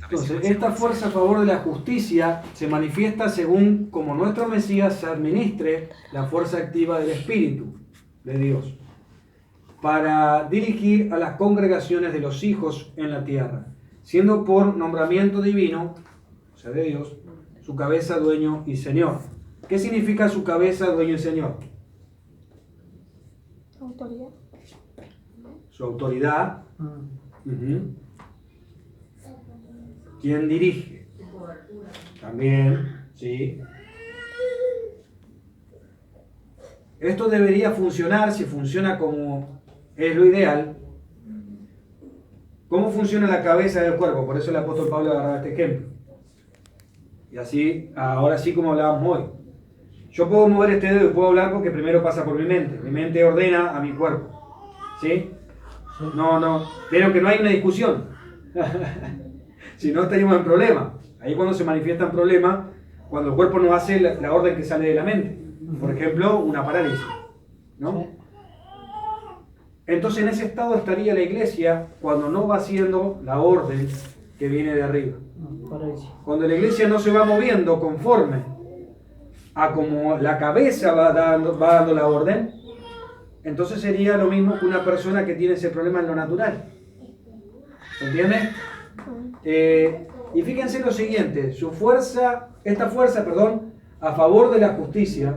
Entonces, esta fuerza a favor de la justicia se manifiesta según como nuestro Mesías administre la fuerza activa del Espíritu de Dios para dirigir a las congregaciones de los hijos en la tierra, siendo por nombramiento divino, o sea, de Dios, su cabeza, dueño y señor. ¿Qué significa su cabeza, dueño y señor? Autoridad. Su autoridad. ¿Quién dirige? También, sí. Esto debería funcionar, si funciona como es lo ideal. ¿Cómo funciona la cabeza del cuerpo? Por eso el apóstol Pablo agarraba este ejemplo. Y así, ahora sí como hablábamos hoy. Yo puedo mover este dedo y puedo hablar porque primero pasa por mi mente. Mi mente ordena a mi cuerpo. ¿Sí? No, pero que no hay una discusión. Si no, estaríamos en problema. Ahí cuando se manifiesta un problema, cuando el cuerpo no hace la orden que sale de la mente. Por ejemplo, una parálisis, ¿no? Entonces en ese estado estaría la iglesia cuando no va haciendo la orden que viene de arriba. Cuando la iglesia no se va moviendo conforme a como la cabeza va dando la orden, entonces sería lo mismo que una persona que tiene ese problema en lo natural. ¿Se entiende? Y fíjense lo siguiente, esta fuerza, a favor de la justicia,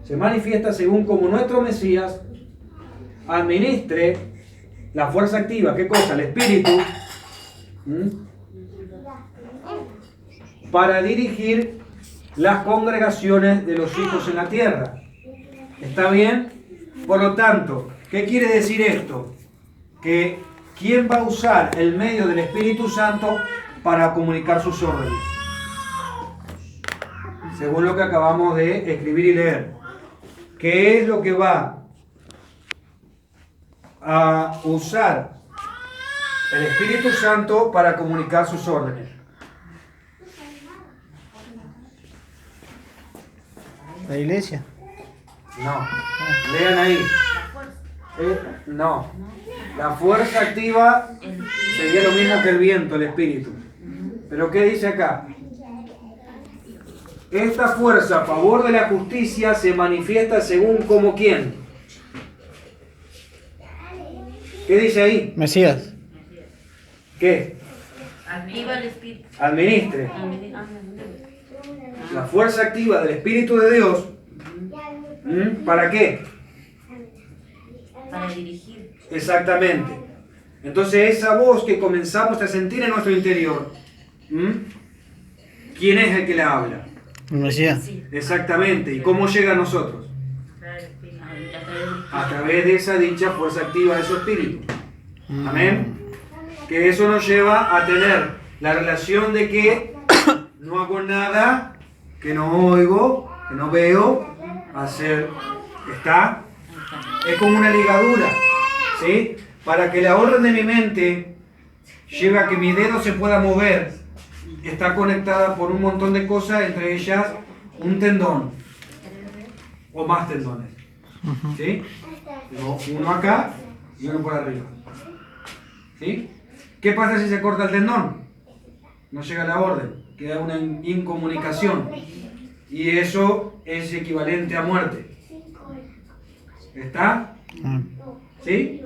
se manifiesta según como nuestro Mesías administre la fuerza activa, ¿qué cosa? El Espíritu, para dirigir las congregaciones de los hijos en la tierra. ¿Está bien? Por lo tanto, ¿qué quiere decir esto? Que ¿quién va a usar el medio del Espíritu Santo para comunicar sus órdenes? Según lo que acabamos de escribir y leer. ¿Qué es lo que va a usar el Espíritu Santo para comunicar sus órdenes? ¿La iglesia? No. Lean ahí. No. La fuerza activa sería lo mismo que el viento, el espíritu. Pero ¿qué dice acá? Esta fuerza a favor de la justicia se manifiesta según como quién. ¿Qué dice ahí? Mesías. ¿Qué? Activa el espíritu. Administre. La fuerza activa del Espíritu de Dios. ¿Para qué? Para dirigir. Exactamente. Entonces esa voz que comenzamos a sentir en nuestro interior, ¿quién es el que la habla? El Mesías. Sí. Exactamente. ¿Y cómo llega a nosotros? A través de esa dicha fuerza activa de su Espíritu. Amén. Que eso nos lleva a tener la relación de que no hago nada, que no oigo, que no veo, hacer. ¿Está? Es como una ligadura, ¿sí? Para que la orden de mi mente lleve a que mi dedo se pueda mover, está conectada por un montón de cosas, entre ellas un tendón o más tendones, ¿sí? Uno acá y uno por arriba, ¿sí? ¿Qué pasa si se corta el tendón? No llega la orden, queda una incomunicación y eso es equivalente a muerte. ¿Está? ¿Sí?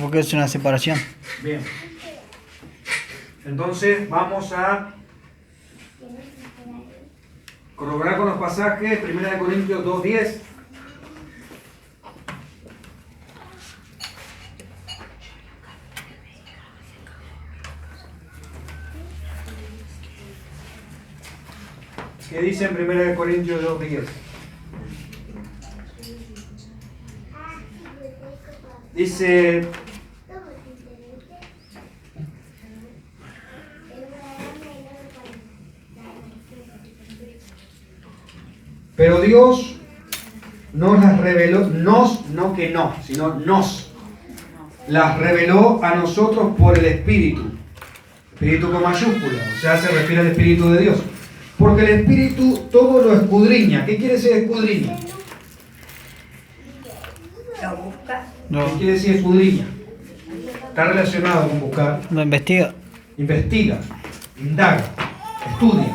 Porque es una separación. Bien. Entonces vamos a corroborar con los pasajes. 1 Corintios 2:10. ¿Qué dice en 1 Corintios 2:10? Dice: pero Dios nos las reveló, no que no, sino nos las reveló a nosotros por el Espíritu. Espíritu con mayúscula, o sea, se refiere al Espíritu de Dios. Porque el Espíritu todo lo escudriña. ¿Qué quiere decir escudriña? Lo busca. No. ¿Qué quiere decir escudriña? Está relacionado con buscar. Lo investiga. investiga, indaga, estudia.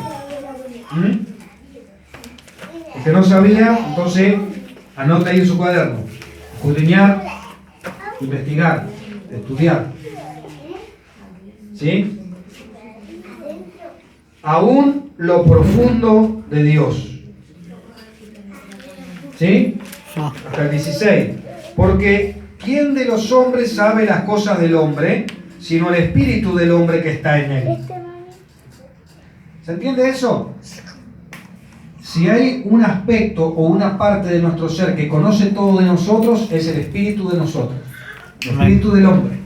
El que no sabía, entonces anota ahí en su cuaderno. Escudriñar, investigar, estudiar. ¿Sí? Aún lo profundo de Dios. ¿Sí? Hasta el 16. Porque ¿quién de los hombres sabe las cosas del hombre, sino el espíritu del hombre que está en él? ¿Se entiende eso? Si hay un aspecto o una parte de nuestro ser que conoce todo de nosotros, es el espíritu de nosotros. El espíritu del hombre.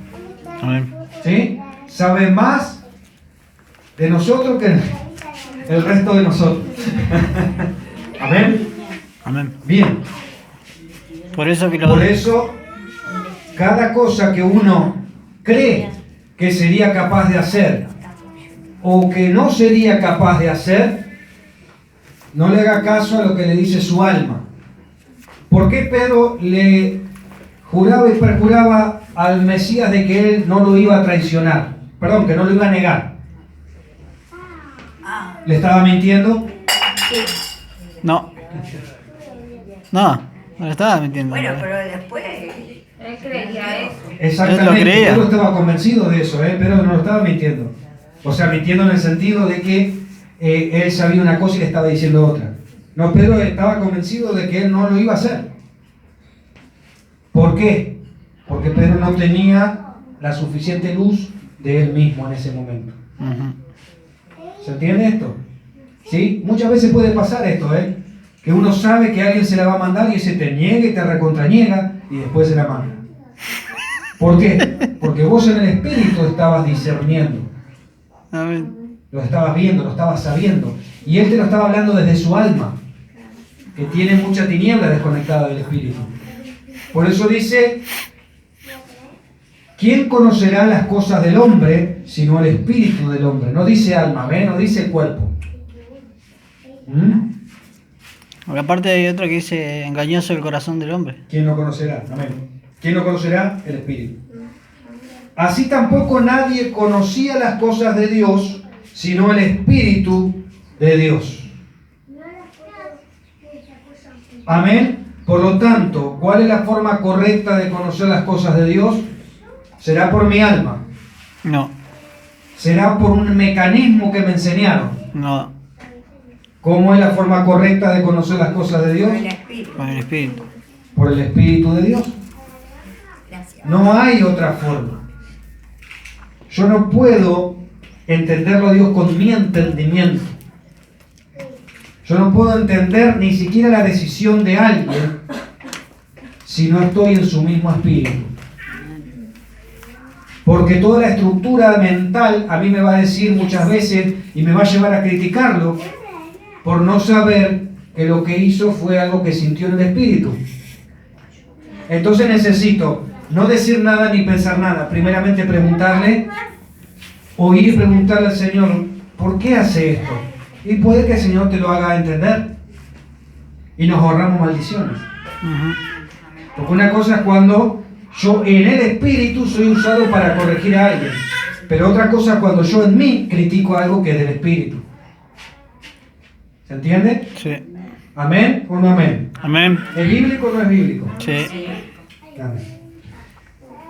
Amén. ¿Sí? Sabe más de nosotros que el resto de nosotros. Amén. Amén. Bien. Por eso que Por eso, cada cosa que uno cree que sería capaz de hacer o que no sería capaz de hacer, no le haga caso a lo que le dice su alma. ¿Por qué Pedro le juraba y perjuraba al Mesías de que él no lo iba a traicionar? Perdón, que no lo iba a negar. ¿Le estaba mintiendo? no. No, no le estaba mintiendo. Bueno, pero después. Él creía eso. Exactamente, Él lo creía. Pedro estaba convencido de eso, pero no lo estaba mintiendo. O sea, mintiendo en el sentido de que él sabía una cosa y le estaba diciendo otra. No, Pedro estaba convencido de que él no lo iba a hacer. ¿Por qué? Porque Pedro no tenía la suficiente luz de él mismo en ese momento. Ujú. ¿Se entiende esto? ¿Sí? Muchas veces puede pasar esto, que uno sabe que alguien se la va a mandar y ese te niega y te recontraniega y después se la manda. ¿Por qué? Porque vos en el espíritu estabas discerniendo, Amén. lo estabas viendo, lo estabas sabiendo, y él te lo estaba hablando desde su alma, que tiene mucha tiniebla desconectada del espíritu. Por eso dice, ¿quién conocerá las cosas del hombre sino el espíritu del hombre? No dice alma, no dice cuerpo. Porque aparte hay otro que dice engañoso el corazón del hombre. ¿Quién lo conocerá? Amén. ¿Quién lo conocerá? El Espíritu. Así tampoco nadie conocía las cosas de Dios, sino el Espíritu de Dios. Amén. Por lo tanto, ¿cuál es la forma correcta de conocer las cosas de Dios? ¿Será por mi alma? No, ¿Será por un mecanismo que me enseñaron? no, ¿Cómo es la forma correcta de conocer las cosas de Dios? Con el espíritu. con el espíritu. Por el Espíritu de Dios. Gracias. No hay otra forma. Yo no puedo entenderlo a Dios con mi entendimiento. Yo no puedo entender ni siquiera la decisión de alguien si no estoy en su mismo espíritu. Porque toda la estructura mental a mí me va a decir muchas veces y me va a llevar a criticarlo por no saber que lo que hizo fue algo que sintió en el espíritu. Entonces necesito no decir nada ni pensar nada. Primeramente preguntarle, oír y preguntarle al Señor, ¿por qué hace esto? Y puede que el Señor te lo haga entender. Y nos ahorramos maldiciones. Ujú. Porque una cosa es cuando yo en el espíritu soy usado para corregir a alguien. Pero otra cosa es cuando yo en mí critico algo que es del espíritu. ¿Se entiende? Sí. ¿Amén o no amén? Amén. ¿Es bíblico o no es bíblico? Sí. Amén.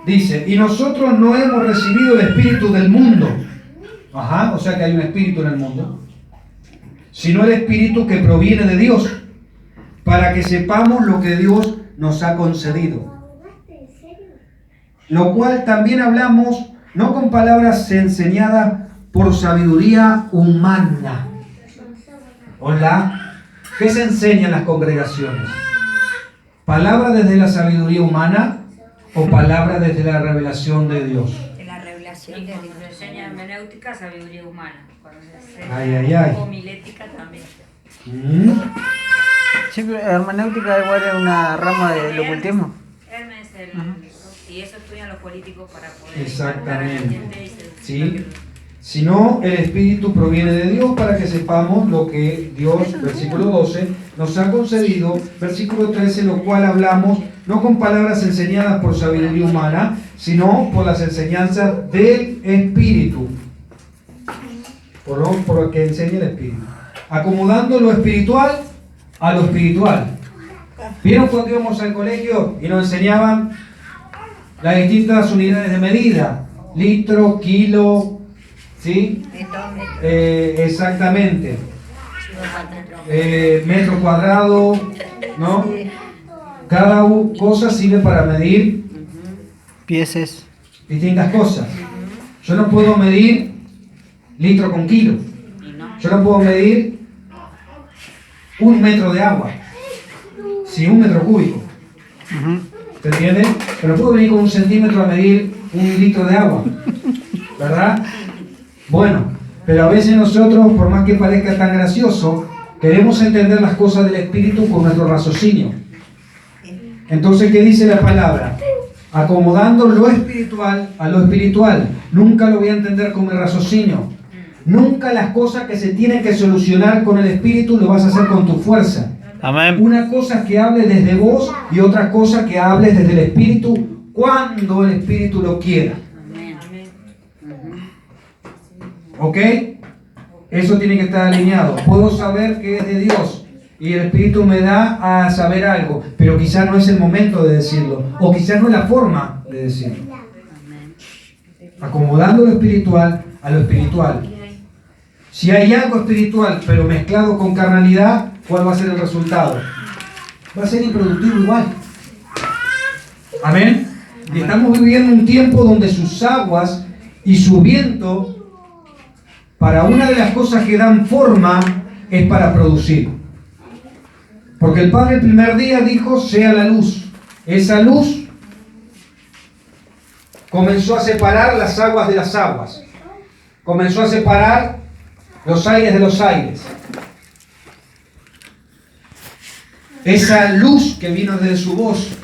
Dice, y nosotros no hemos recibido el espíritu del mundo. Ajá, o sea que hay un espíritu en el mundo. Sino el espíritu que proviene de Dios, para que sepamos lo que Dios nos ha concedido. Lo cual también hablamos, no con palabras enseñadas por sabiduría humana. Hola, ¿qué se enseña en las congregaciones? ¿Palabra desde la sabiduría humana o palabra desde la revelación de Dios? De la revelación Y de cuando Dios. se enseña hermenéutica, sabiduría humana. Cuando se enseña Ay, ay, ay. homilética también. Siempre hermenéutica igual es una rama del ocultismo. Hermes es y eso estudian los políticos para poder Exactamente. mandar a la gente y seducir ¿Sí? a que- Sino el Espíritu proviene de Dios para que sepamos lo que Dios, versículo 12, nos ha concedido, versículo 13, lo cual hablamos no con palabras enseñadas por sabiduría humana, sino por las enseñanzas del Espíritu. por lo que enseña el Espíritu. Acomodando lo espiritual a lo espiritual. ¿Vieron cuando íbamos al colegio y nos enseñaban las distintas unidades de medida? Litro, kilo, ¿sí? Exactamente. Metro cuadrado, ¿no? Cada cosa sirve para medir Pieces. distintas cosas. Yo no puedo medir litro con kilo. Yo no puedo medir 1 metro de agua. Sí, 1 metro cúbico. ¿Se entiende? Pero puedo venir con 1 centímetro a medir 1 litro de agua. ¿Verdad? Bueno, pero a veces nosotros, por más que parezca tan gracioso, queremos entender las cosas del Espíritu con nuestro raciocinio. Entonces, ¿qué dice la palabra? Acomodando lo espiritual a lo espiritual. Nunca lo voy a entender con mi raciocinio. Nunca las cosas que se tienen que solucionar con el Espíritu lo vas a hacer con tu fuerza. Amén. Una cosa es que hables desde vos y otra cosa que hables desde el Espíritu cuando el Espíritu lo quiera. ¿Ok? Eso tiene que estar alineado. Puedo saber que es de Dios y el Espíritu me da a saber algo, pero quizás no es el momento de decirlo, o quizás no es la forma de decirlo. Acomodando lo espiritual a lo espiritual. Si hay algo espiritual pero mezclado con carnalidad, ¿cuál va a ser el resultado? Va a ser improductivo igual. Amén. Y estamos viviendo un tiempo donde sus aguas y su viento, para una de las cosas que dan forma, es para producir. Porque el Padre el primer día dijo, sea la luz. Esa luz comenzó a separar las aguas de las aguas. Comenzó a separar los aires de los aires. Esa luz que vino desde su voz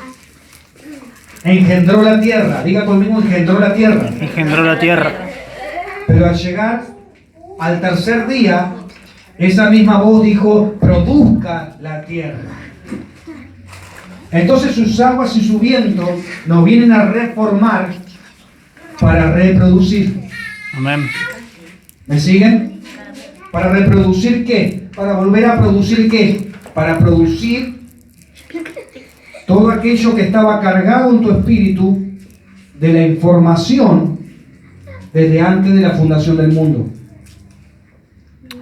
engendró la tierra. Diga conmigo, engendró la tierra. Engendró la tierra. Pero al llegar al tercer día, esa misma voz dijo, produzca la tierra. Entonces sus aguas y su viento nos vienen a reformar para reproducir. Amén. ¿Me siguen? ¿Para reproducir qué? Para volver a producir qué? Para producir todo aquello que estaba cargado en tu espíritu de la información desde antes de la fundación del mundo.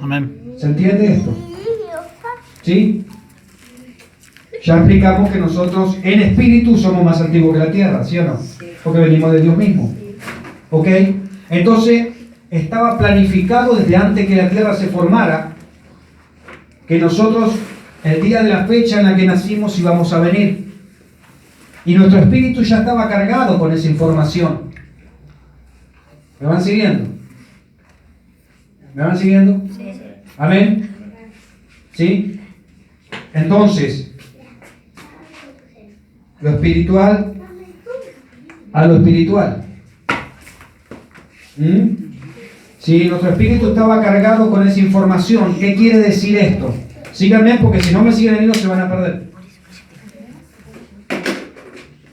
Amén. ¿Se entiende esto? ¿Sí? Ya explicamos que nosotros en espíritu somos más antiguos que la tierra, ¿sí o no? Porque venimos de Dios mismo. ¿Ok? Entonces, estaba planificado desde antes que la tierra se formara que nosotros, el día de la fecha en la que nacimos, íbamos a venir. Y nuestro espíritu ya estaba cargado con esa información. ¿Me van siguiendo? ¿Me van siguiendo? Amén. ¿Sí? Entonces, lo espiritual a lo espiritual. Si nuestro espíritu estaba cargado con esa información, ¿qué quiere decir esto? Síganme, porque si no me siguen en hilo se van a perder.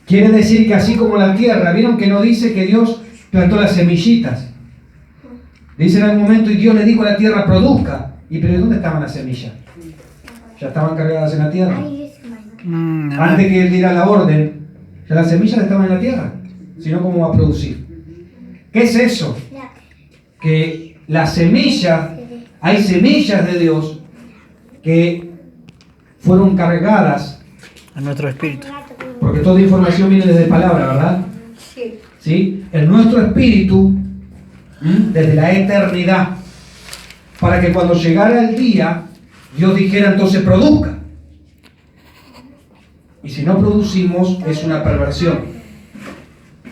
Quiere decir que así como la tierra, ¿vieron que no dice que Dios plantó las semillitas? Dice en algún momento, y Dios le dijo a la tierra, produzca. ¿Y pero dónde estaban las semillas? Ya estaban cargadas en la tierra. Antes que Él diera la orden, ya las semillas estaban en la tierra. Si no, ¿cómo va a producir? ¿Qué es eso? Que las semillas, hay semillas de Dios que fueron cargadas En nuestro espíritu. porque toda información viene desde palabra, ¿verdad? ¿Sí? En nuestro espíritu, desde la eternidad, para que cuando llegara el día, Dios dijera entonces produzca. Y si no producimos, es una perversión.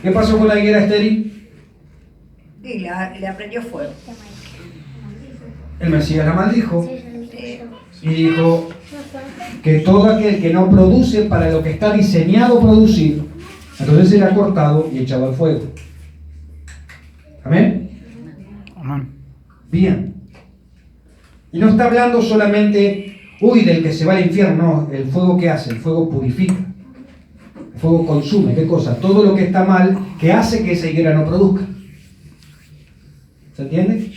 ¿Qué pasó con la higuera estéril? Y le aprendió fuego. El Mesías la maldijo y dijo que todo aquel que no produce para lo que está diseñado producir, entonces será cortado y echado al fuego. ¿Amén? Amén. Bien. Y no está hablando solamente, del que se va al infierno. No, el fuego que hace, el fuego purifica. El fuego consume, ¿qué cosa? Todo lo que está mal, que hace que esa higuera no produzca. ¿Se entiende?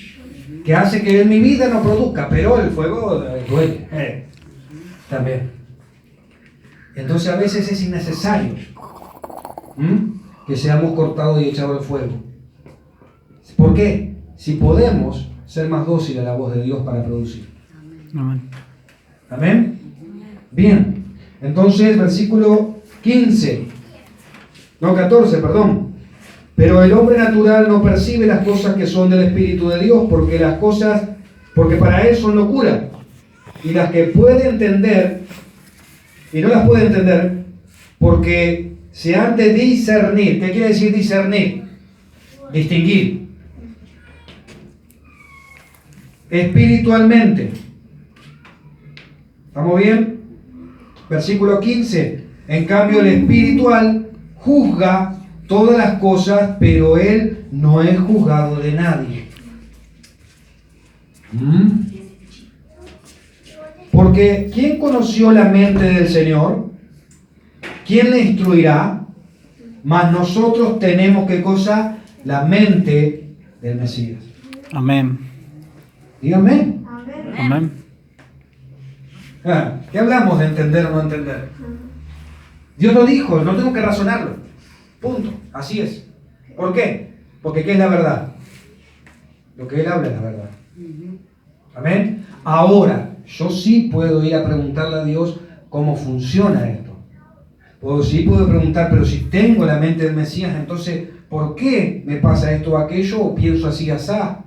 que hace que en mi vida no produzca, pero el fuego duele. También. Entonces a veces es innecesario que seamos cortados y echados al fuego. ¿Por qué? Si podemos ser más dóciles a la voz de Dios para producir. Amén. ¿Amén? Bien. Entonces, versículo 14, perdón. Pero el hombre natural no percibe las cosas que son del Espíritu de Dios, porque para él son locura. Y las que puede entender, y no las puede entender, porque se han de discernir. ¿Qué quiere decir discernir? Distinguir. Espiritualmente. ¿Estamos bien? Versículo 15. En cambio, el espiritual juzga todas las cosas, pero él no es juzgado de nadie. Porque ¿quién conoció la mente del Señor? ¿Quién le instruirá? Mas nosotros tenemos, ¿qué cosa? La mente del Mesías. Amén. Dígame. Amén. ¿Qué hablamos de entender o no entender? Dios lo dijo, no tengo que razonarlo. Punto. Así es. ¿Por qué? Porque ¿qué es la verdad? Lo que Él habla es la verdad. Amén. Ahora, yo sí puedo ir a preguntarle a Dios cómo funciona esto. Puedo preguntar, pero si tengo la mente del Mesías, entonces, ¿por qué me pasa esto o aquello? ¿O pienso así, asá?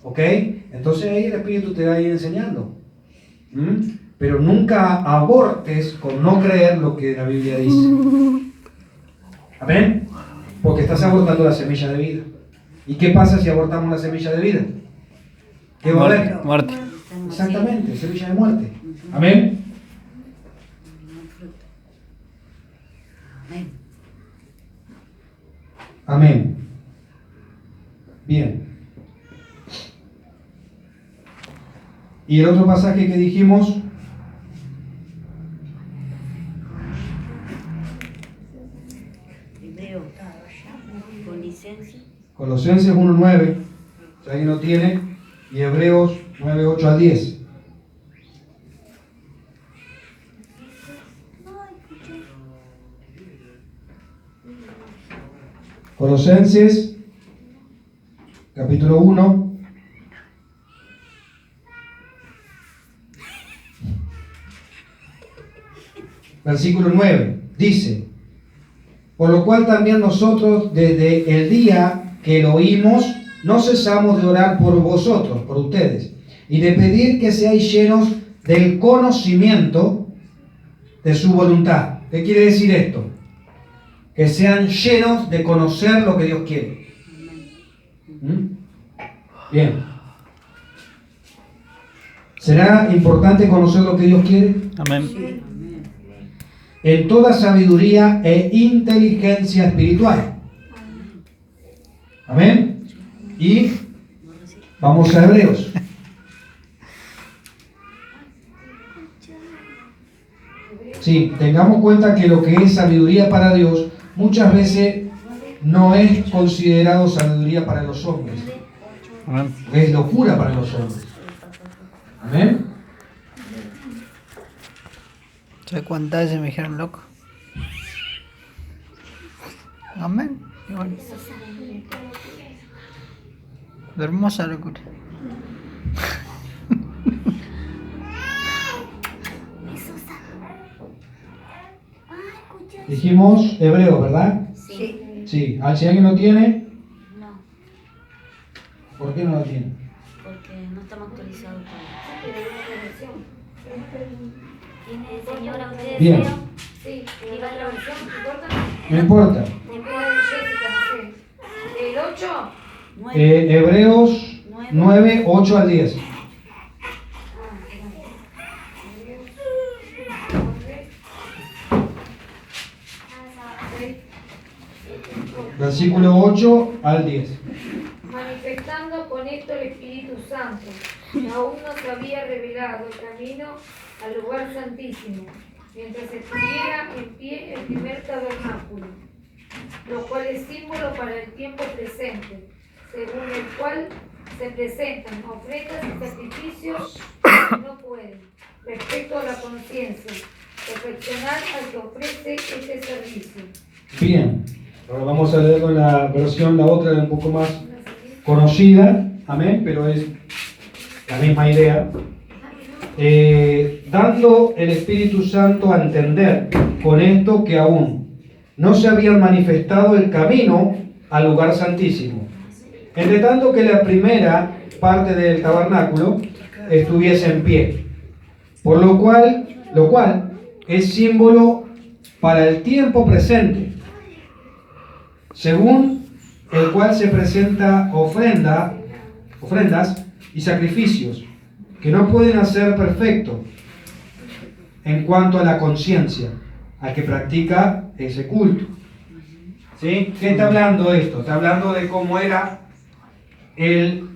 ¿Ok? Entonces ahí el Espíritu te va a ir enseñando. Pero nunca abortes con no creer lo que la Biblia dice. ¿Amén? Porque estás abortando la semilla de vida. ¿Y qué pasa si abortamos la semilla de vida? ¿Qué va a haber? Muerte. Exactamente, semilla de muerte. ¿Amén? Amén. Bien. Y el otro pasaje que dijimos, Colosenses 1:9, si alguien lo tiene, y Hebreos 9:8-10. Colosenses, capítulo 1. Versículo 9, dice: por lo cual también nosotros desde el día que lo oímos, no cesamos de orar por vosotros, por ustedes, y de pedir que seáis llenos del conocimiento de su voluntad. ¿Qué quiere decir esto? Que sean llenos de conocer lo que Dios quiere. Bien. ¿Será importante conocer lo que Dios quiere? Amén. En toda sabiduría e inteligencia espiritual. Amén. Y vamos a Hebreos. Sí, tengamos cuenta que lo que es sabiduría para Dios muchas veces no es considerado sabiduría para los hombres. Amén. Es locura para los hombres. Amén. ¿Sabes cuántas veces me dijeron loco? Amén. Igual. De hermosa locura. Dijimos Hebreo, ¿verdad? Sí. Sí. Si alguien lo tiene, No, ¿por qué no lo tiene? porque no estamos actualizados todavía. ¿Tiene señora usted Bien. deseo? Sí, pero la otra versión, ¿te importa? No importa. Después de Jessica, no sé. ¿El 8? 9. Hebreos 9, 8-10. Versículo 8-10. Manifestando con esto el Espíritu Santo, que aún no se había revelado el camino al lugar santísimo, mientras estuviera en pie el primer tabernáculo, lo cual es símbolo para el tiempo presente, según el cual se presentan ofrendas y sacrificios no pueden, respecto a la conciencia, perfeccionar al que ofrece este servicio. Bien, ahora vamos a leer con la versión, la otra un poco más conocida, amén, pero es la misma idea. Dando el Espíritu Santo a entender con esto que aún no se había manifestado el camino al lugar santísimo, entre tanto que la primera parte del tabernáculo estuviese en pie, por lo cual es símbolo para el tiempo presente, según el cual se presenta ofrendas y sacrificios que no pueden hacer perfecto en cuanto a la conciencia al que practica ese culto. ¿Sí? ¿Qué está hablando esto? Está hablando de cómo era el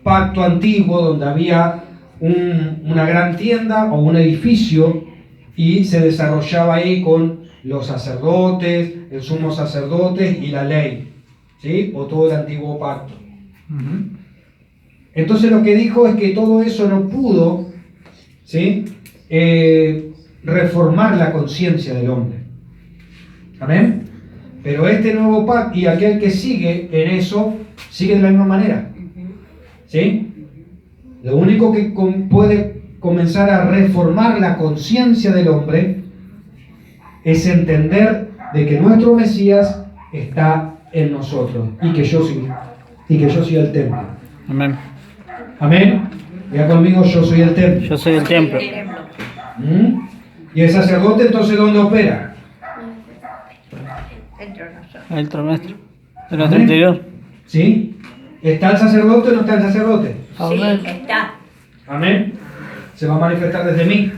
pacto antiguo, donde había una gran tienda o un edificio y se desarrollaba ahí con los sacerdotes, el sumo sacerdote y la ley, ¿sí? O todo el antiguo pacto. Entonces lo que dijo es que todo eso no pudo, ¿sí? Reformar la conciencia del hombre. ¿Amén? Pero este nuevo pacto y aquel que sigue en eso, sigue de la misma manera. ¿Sí? Lo único que puede comenzar a reformar la conciencia del hombre es entender de que nuestro Mesías está en nosotros y que yo soy el templo. Amén. Amén. Diga conmigo, yo soy el templo. Yo soy el templo. ¿Y el sacerdote entonces dónde opera? Dentro de nosotros. El nuestro. En nuestro interior. ¿Sí? ¿Está el sacerdote o no está el sacerdote? Amén. Sí, está. Amén. Se va a manifestar desde mí.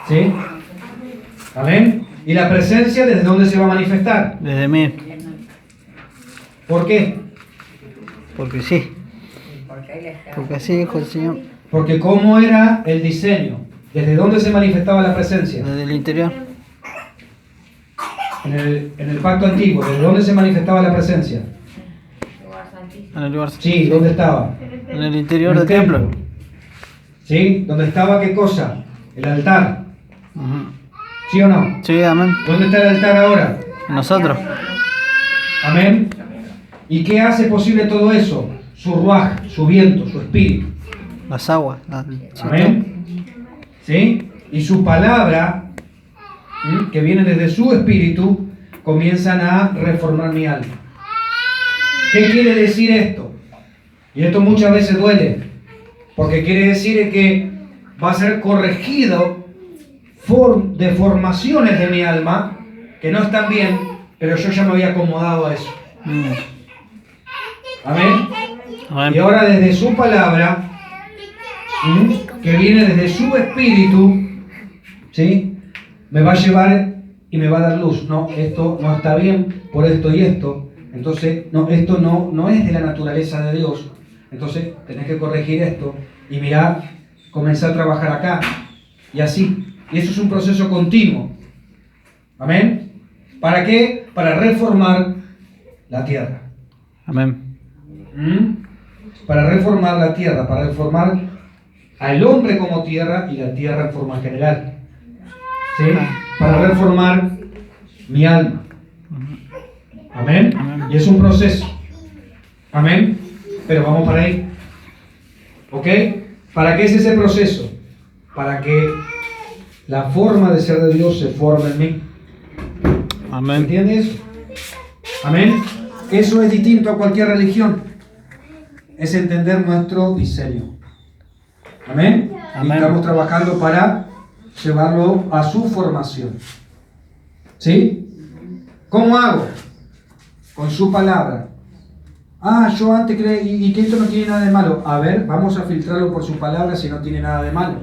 ¿Sí? Amén. ¿Y la presencia desde dónde se va a manifestar? Desde mí. ¿Por qué? Porque sí. Porque Él está. Porque así dijo el Señor. Porque ¿cómo era el diseño? ¿Desde dónde se manifestaba la presencia? Desde el interior. En el pacto antiguo, ¿desde dónde se manifestaba la presencia? Lugar santísimo. En el lugar. Sí, ¿dónde estaba? En el interior En el del templo. ¿Sí? ¿Dónde estaba qué cosa? El altar. Ujú. ¿Sí o no? Sí, amén. ¿Dónde está el altar ahora? Nosotros. Amén. ¿Y qué hace posible todo eso? Su ruaj, su viento, su espíritu. Las aguas. Amén. ¿Sí? Y su palabra, que viene desde su espíritu, comienzan a reformar mi alma. ¿Qué quiere decir esto? Y esto muchas veces duele, porque quiere decir que va a ser corregido deformaciones de mi alma que no están bien, pero yo ya me había acomodado a eso. Amén. Amén. Y ahora desde su palabra, que viene desde su espíritu, ¿sí? Me va a llevar y me va a dar luz. No, esto no está bien por esto y esto. Entonces, no, esto no es de la naturaleza de Dios. Entonces, tenés que corregir esto y mirar, comenzar a trabajar acá. Y así. Y eso es un proceso continuo. Amén. ¿Para qué? Para reformar la tierra. Amén. Para reformar la tierra, para reformar al hombre como tierra y la tierra en forma general. ¿Sí? Para reformar mi alma. Amén. Y es un proceso. Amén. Pero vamos para ahí. ¿Ok? ¿Para qué es ese proceso? Para que la forma de ser de Dios se forme en mí. Amén. ¿Entiendes? Amén. Eso es distinto a cualquier religión. Es entender nuestro diseño. Amén. Amén. Y estamos trabajando para llevarlo a su formación. ¿Sí? ¿Cómo hago? Con su palabra. Yo antes creí y que esto no tiene nada de malo. A ver, vamos a filtrarlo por su palabra si no tiene nada de malo.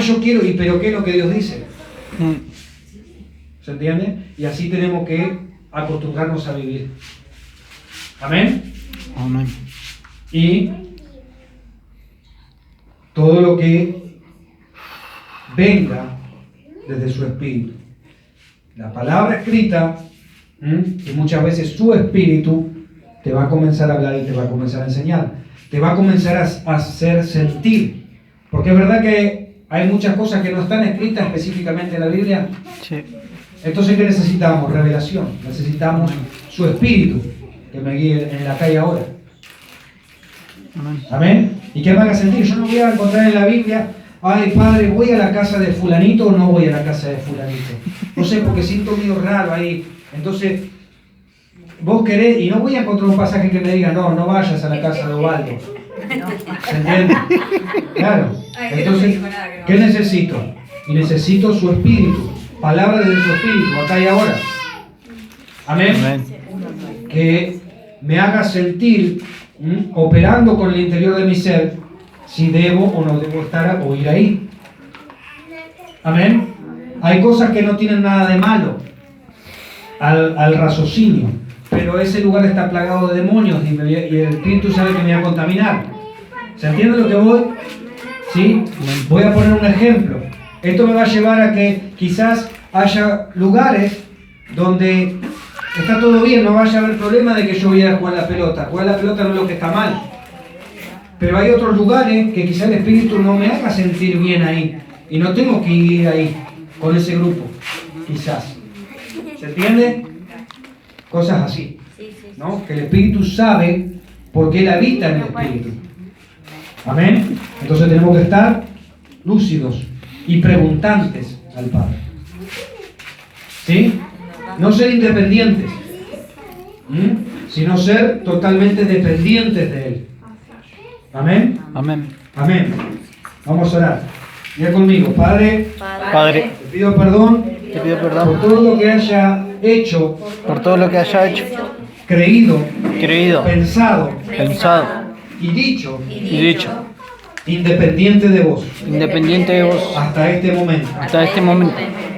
Yo quiero, pero ¿qué es lo que Dios dice? ¿Se entiende? Y así tenemos que acostumbrarnos a vivir. Amén. Amén. Y todo lo que venga desde su espíritu. La palabra escrita, y muchas veces su espíritu, te va a comenzar a hablar y te va a comenzar a enseñar. Te va a comenzar a hacer sentir. Porque es verdad que hay muchas cosas que no están escritas específicamente en la Biblia. Sí. Entonces, ¿qué necesitamos? Revelación. Necesitamos su espíritu que me guíe en la calle ahora. Amén. Amén. ¿Y qué me haga sentir? Yo no voy a encontrar en la Biblia, ay padre, ¿voy a la casa de fulanito o no voy a la casa de fulanito? No sé, porque siento medio raro ahí. Entonces, vos querés, y no voy a encontrar un pasaje que me diga, no, no vayas a la casa de Ovaldo. ¿Se entiende? Claro. Entonces, ¿qué necesito? Y necesito su espíritu. Palabra de su espíritu, acá y ahora. Amén. Amén. Que me haga sentir, operando con el interior de mi ser, si debo o no debo estar o ir ahí. Amén. Hay cosas que no tienen nada de malo al raciocinio, pero ese lugar está plagado de demonios y el espíritu sabe que me va a contaminar. ¿Se entiende lo que voy? ¿Sí? Voy a poner un ejemplo. Esto me va a llevar a que quizás haya lugares donde está todo bien, no vaya a haber problema de que yo vaya a jugar la pelota. Jugar la pelota no es lo que está mal. Pero hay otros lugares que quizás el espíritu no me haga sentir bien ahí. Y no tengo que ir ahí con ese grupo. Quizás. ¿Se entiende? Cosas así. ¿No? Que el espíritu sabe por qué él habita en el espíritu. Amén. Entonces tenemos que estar lúcidos y preguntantes al Padre. ¿Sí? No ser independientes, sino ser totalmente dependientes de Él. Amén. Amén. Amén. Vamos a orar. Mira conmigo. Padre, Padre, te pido perdón te pido por perdón todo lo que haya hecho, por todo lo que haya hecho, creído, creído, pensado pensado y dicho, y dicho, independiente de vos, independiente de vos, hasta este momento. hasta este momento,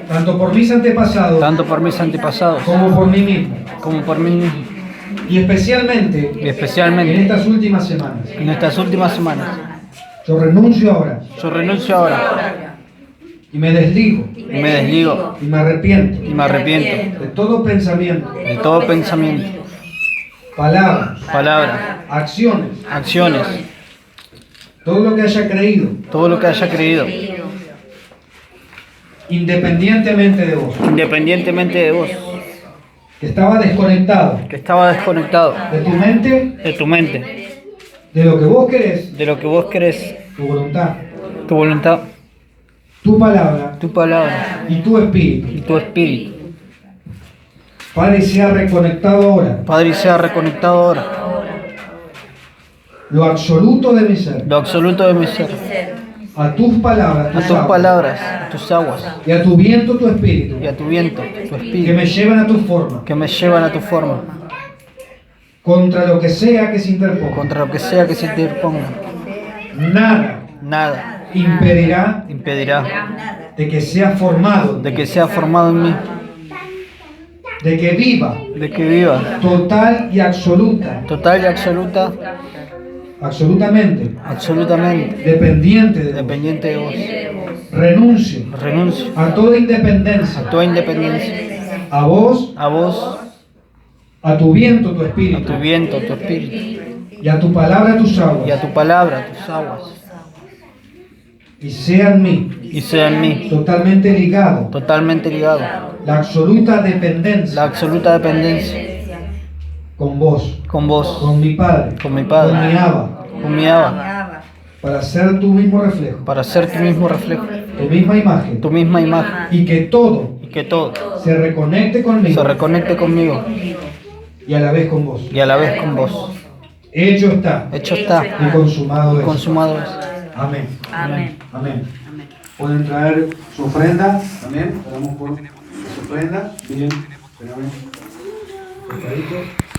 Tanto por mis antepasados tanto por mis antepasados como por mí mismo. como por mí mismo, Y especialmente y en especialmente estas últimas semanas. en estas últimas semanas. Yo renuncio ahora Yo renuncio ahora y me desligo y me desligo y me arrepiento y me arrepiento de todo pensamiento, de todo pensamiento, palabras, palabra, acciones, acciones, todo lo que haya creído, todo lo que haya creído, independientemente de vos, independientemente de vos, que estaba desconectado que estaba desconectado de tu mente, de tu mente, de lo que vos querés, de lo que vos querés, tu voluntad, tu voluntad, tu palabra tu palabra y tu espíritu. y tu espíritu. Padre, sea reconectado ahora Padre, sea reconectado ahora lo absoluto de mi ser lo absoluto de mi ser, a tus palabras, a tus palabras, a tus aguas y a tu viento, tu espíritu, y a tu viento, tu que espíritu, me llevan a tu forma, que me llevan a tu forma, contra lo que sea que se interponga. contra lo que sea que se te ponga. Nada Nada impedirá impedirá de que sea formado, de que sea formado en mí, de que viva de que viva total y total y absolutamente dependiente de vos. dependiente de vos. Renuncio Renuncio a toda independencia, a toda independencia, a vos, a vos, a tu viento, tu a espíritu, tu viento, a tu espíritu, y a tu palabra, tus y a aguas, tu palabra, a tus aguas, y sea en mí y sea en mí totalmente ligado totalmente ligado la absoluta la dependencia absoluta dependencia con vos, con vos, con mi Padre, con mi Padre, con mi Abba, con mi Abba, para ser tu mismo reflejo, para ser tu mismo reflejo, tu misma imagen, tu misma imagen, y que todo y que todo se reconecte se conmigo reconecte conmigo y a la vez con vos. y a la vez con vos. Hecho está Hecho está, y consumado es. consumado es. Amén. Amén. Amén. Pueden traer su ofrenda. Amén. Oramos por su ofrenda. Bien. Espérame. Sentadito.